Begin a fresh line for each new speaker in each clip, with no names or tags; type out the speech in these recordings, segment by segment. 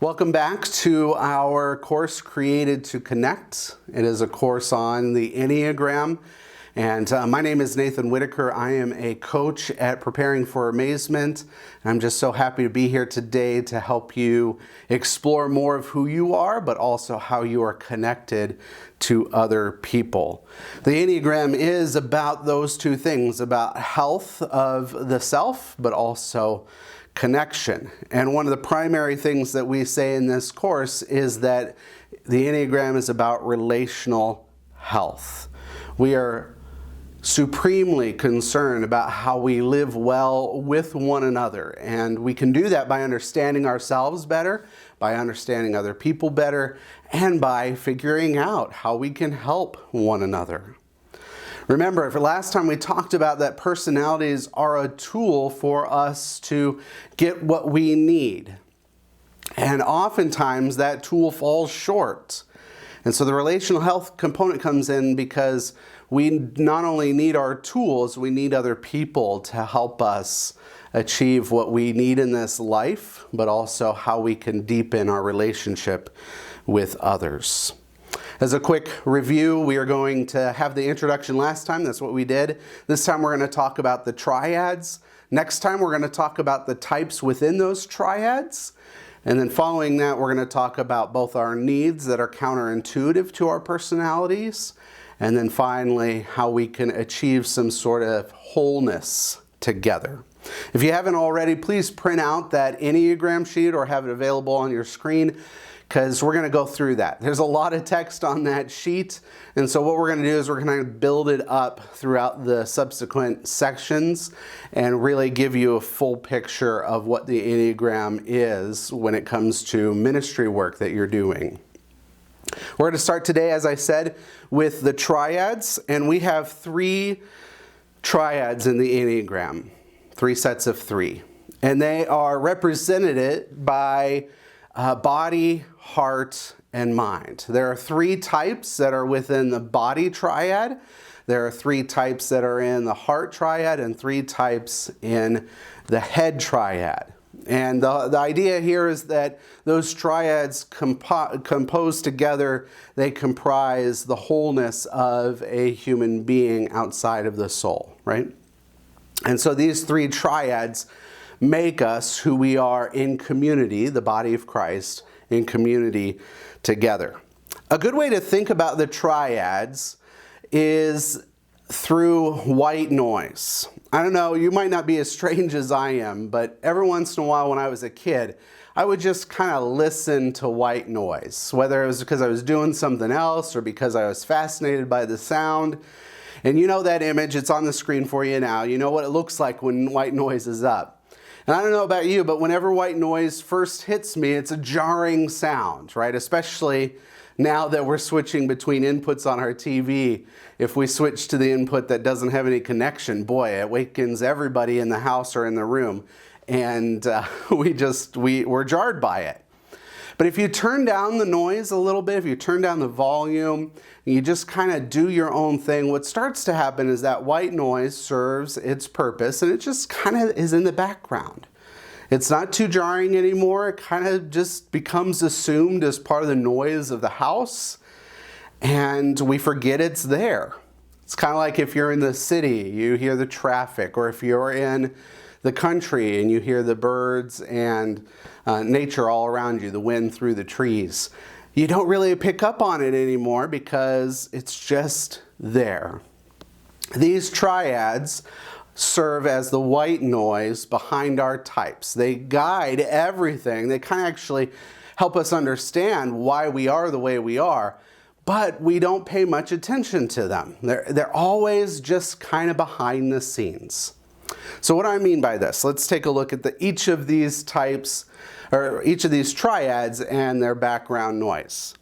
Welcome back to our course Created to Connect. It is a course on the Enneagram. And my name is Nathan Whitaker. I am a coach at Preparing for Amazement. And I'm just so happy to be here today to help you explore more of who you are, but also how you are connected to other people. The Enneagram is about those two things, about health of the self, but also connection. And one of the primary things that we say in this course is that the Enneagram is about relational health. We are supremely concerned about how we live well with one another. And we can do that by understanding ourselves better, by understanding other people better, and by figuring out how we can help one another. Remember, for last time we talked about that personalities are a tool for us to get what we need. And oftentimes that tool falls short. And so the relational health component comes in because we not only need our tools, we need other people to help us achieve what we need in this life, but also how we can deepen our relationship with others. As a quick review, we are going to have the introduction last time. That's what we did. This time we're going to talk about the triads. Next time we're going to talk about the types within those triads. And then following that, we're going to talk about both our needs that are counterintuitive to our personalities. And then finally, how we can achieve some sort of wholeness together. If you haven't already, please print out that Enneagram sheet or have it available on your screen, because we're going to go through that. There's a lot of text on that sheet, and so what we're going to do is we're going to build it up throughout the subsequent sections and really give you a full picture of what the Enneagram is when it comes to ministry work that you're doing. We're going to start today, as I said, with the triads, and we have 3 triads in the Enneagram, 3 sets of 3, and they are represented by body, heart, and mind. There are 3 types that are within the body triad. There are 3 types that are in the heart triad and 3 types in the head triad. And the idea here is that those triads composed together, they comprise the wholeness of a human being outside of the soul, right? And so these 3 triads make us who we are in community, the body of Christ, in community together. A good way to think about the triads is through white noise. I don't know, you might not be as strange as I am, but every once in a while when I was a kid, I would just kind of listen to white noise, whether it was because I was doing something else or because I was fascinated by the sound. And you know that image, it's on the screen for you now. You know what it looks like when white noise is up. And I don't know about you, but whenever white noise first hits me, it's a jarring sound, right? Especially now that we're switching between inputs on our TV. If we switch to the input that doesn't have any connection, boy, it wakens everybody in the house or in the room. And we're jarred by it. But if you turn down the noise a little bit, if you turn down the volume, and you just kind of do your own thing, what starts to happen is that white noise serves its purpose and it just kind of is in the background. It's not too jarring anymore. It kind of just becomes assumed as part of the noise of the house, and we forget it's there. It's kind of like if you're in the city, you hear the traffic, or if you're in the country and you hear the birds and nature all around you, the wind through the trees. You don't really pick up on it anymore because it's just there. These triads serve as the white noise behind our types. They guide everything. They kind of actually help us understand why we are the way we are, but we don't pay much attention to them. They're always just kind of behind the scenes. So what do I mean by this? Let's take a look at each of these types, or each of these triads and their background noise.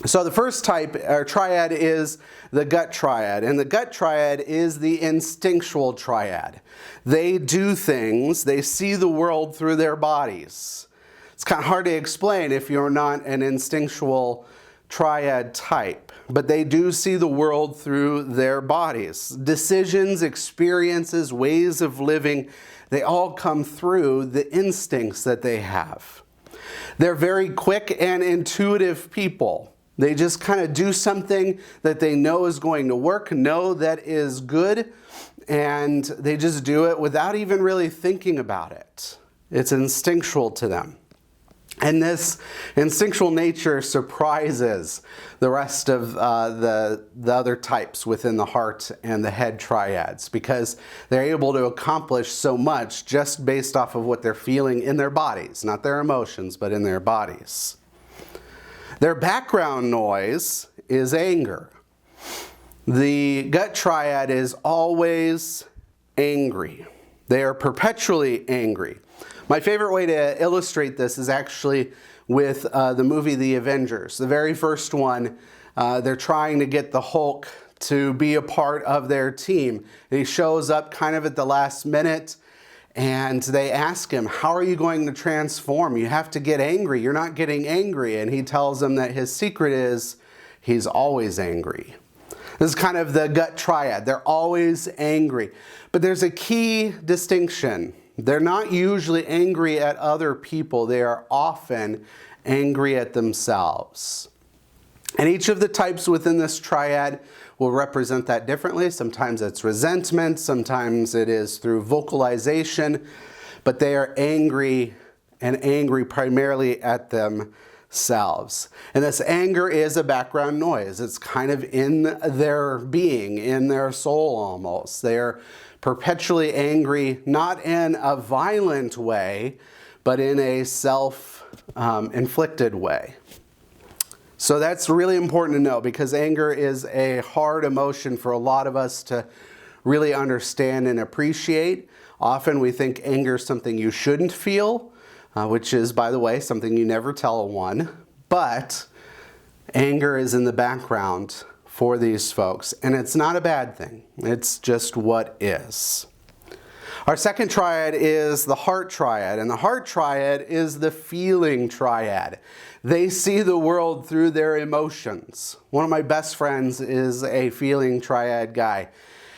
So the first type, or triad, is the gut triad. And the gut triad is the instinctual triad. They do things, they see the world through their bodies. It's kind of hard to explain if you're not an instinctual triad type, but they do see the world through their bodies. Decisions, experiences, ways of living, they all come through the instincts that they have. They're very quick and intuitive people. They just kind of do something that they know is going to work, know that is good, and they just do it without even really thinking about it. It's instinctual to them. And this instinctual nature surprises the rest of the other types within the heart and the head triads, because they're able to accomplish so much just based off of what they're feeling in their bodies, not their emotions, but in their bodies. Their background noise is anger. The gut triad is always angry. They are perpetually angry. My favorite way to illustrate this is actually with the movie The Avengers. The very first one, they're trying to get the Hulk to be a part of their team. And he shows up kind of at the last minute, and they ask him, how are you going to transform? You have to get angry. You're not getting angry. And he tells them that his secret is he's always angry. This is kind of the gut triad. They're always angry. But there's a key distinction. They're not usually angry at other people. They are often angry at themselves. And each of the types within this triad will represent that differently. Sometimes it's resentment, sometimes it is through vocalization, but they are angry and angry primarily at themselves. And this anger is a background noise. It's kind of in their being, in their soul almost. They are perpetually angry, not in a violent way, but in a self-inflicted way. So that's really important to know, because anger is a hard emotion for a lot of us to really understand and appreciate. Often we think anger is something you shouldn't feel, which is, by the way, something you never tell one. But anger is in the background for these folks, and it's not a bad thing. It's just what is. Our second triad is the heart triad, and the heart triad is the feeling triad. They see the world through their emotions. One of my best friends is a feeling triad guy,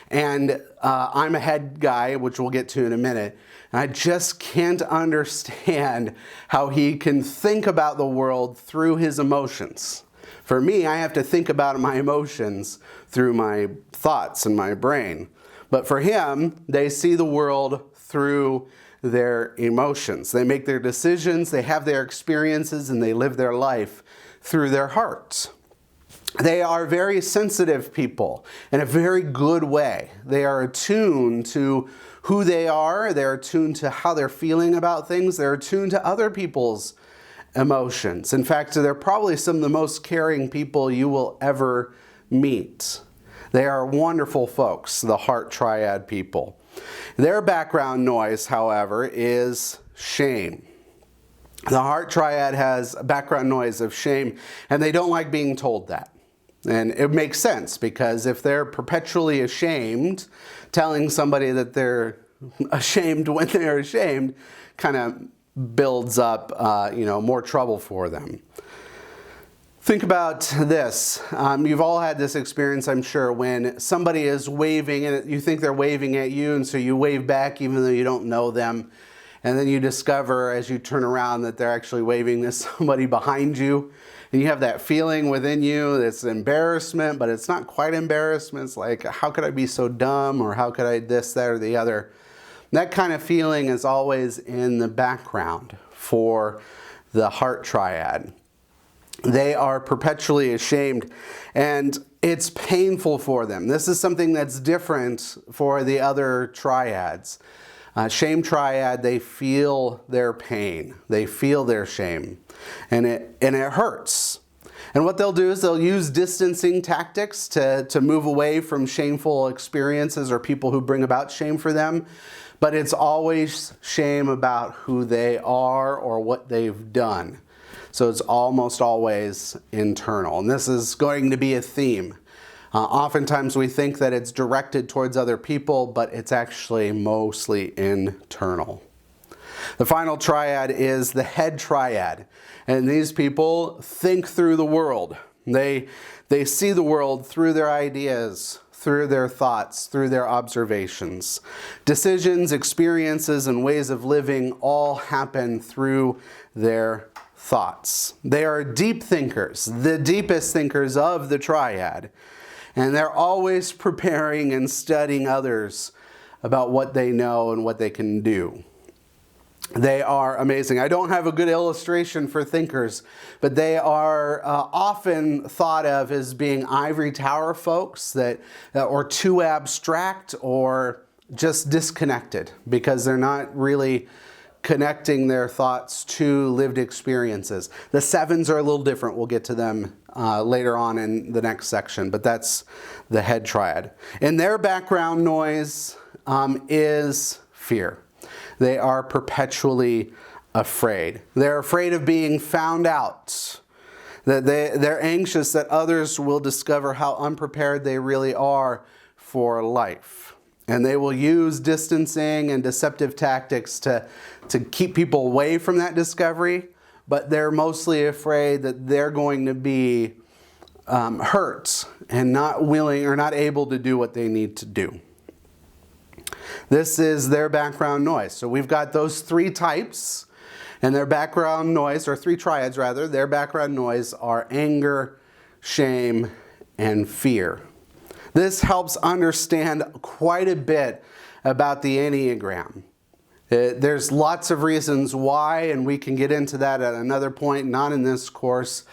and I'm a head guy, which we'll get to in a minute. And I just can't understand how he can think about the world through his emotions. For me, I have to think about my emotions through my thoughts and my brain. But for him, they see the world through their emotions. They make their decisions, they have their experiences, and they live their life through their hearts. They are very sensitive people in a very good way. They are attuned to who they are. They're attuned to how they're feeling about things. They're attuned to other people's emotions. In fact, they're probably some of the most caring people you will ever meet. They are wonderful folks, the heart triad people. Their background noise, however, is shame. The heart triad has a background noise of shame, and they don't like being told that. And it makes sense, because if they're perpetually ashamed, telling somebody that they're ashamed when they're ashamed kind of builds up more trouble for them. Think about this. You've all had this experience, I'm sure, when somebody is waving and you think they're waving at you, and so you wave back even though you don't know them. And then you discover as you turn around that they're actually waving to somebody behind you. And you have that feeling within you that's embarrassment, but it's not quite embarrassment. It's like, how could I be so dumb? Or how could I this, that, or the other? That kind of feeling is always in the background for the heart triad. They are perpetually ashamed, and it's painful for them. This is something that's different for the other triads. Shame triad, they feel their pain. They feel their shame, and it hurts. And what they'll do is they'll use distancing tactics to move away from shameful experiences or people who bring about shame for them. But it's always shame about who they are or what they've done. So it's almost always internal. And this is going to be a theme. Oftentimes we think that it's directed towards other people, but it's actually mostly internal. The final triad is the head triad. And these people think through the world. They see the world through their ideas, through their thoughts, through their observations. Decisions, experiences, and ways of living all happen through their thoughts. They are deep thinkers, the deepest thinkers of the triad, and they're always preparing and studying others about what they know and what they can do. They are amazing. I don't have a good illustration for thinkers, but they are often thought of as being ivory tower folks that or too abstract or just disconnected because they're not really connecting their thoughts to lived experiences. The sevens are a little different. We'll get to them later on in the next section, but that's the head triad. And their background noise is fear. They are perpetually afraid. They're afraid of being found out. That they're anxious that others will discover how unprepared they really are for life. And they will use distancing and deceptive tactics to keep people away from that discovery, but they're mostly afraid that they're going to be hurt and not willing or not able to do what they need to do. This is their background noise. So we've got those three types, and their background noise, or three triads rather, their background noise are anger, shame, and fear. This helps understand quite a bit about the Enneagram. There's lots of reasons why, and we can get into that at another point, not in this course.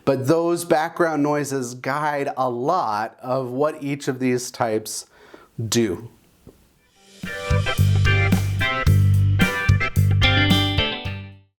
But those background noises guide a lot of what each of these types do.